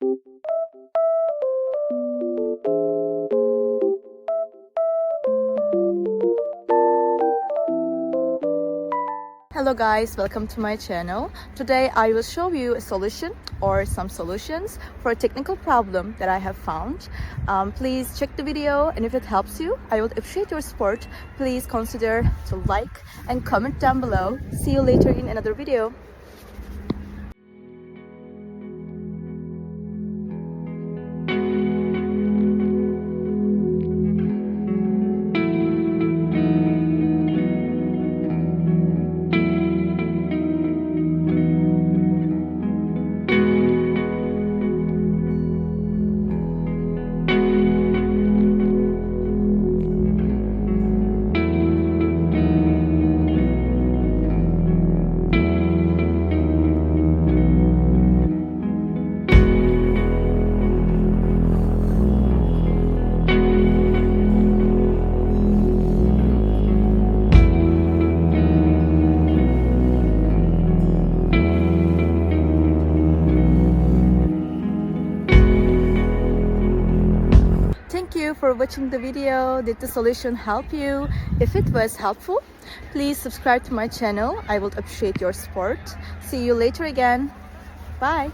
Hello guys, welcome to my channel. Today I will show you a solution or some solutions for a technical problem that I have found. Please check the video, and if it helps you, I would appreciate your support. Please consider to like and comment down below. See you later in another video. Thank you for watching the video. Did the solution help you? If it was helpful, please subscribe to my channel. I would appreciate your support. See you later again. Bye.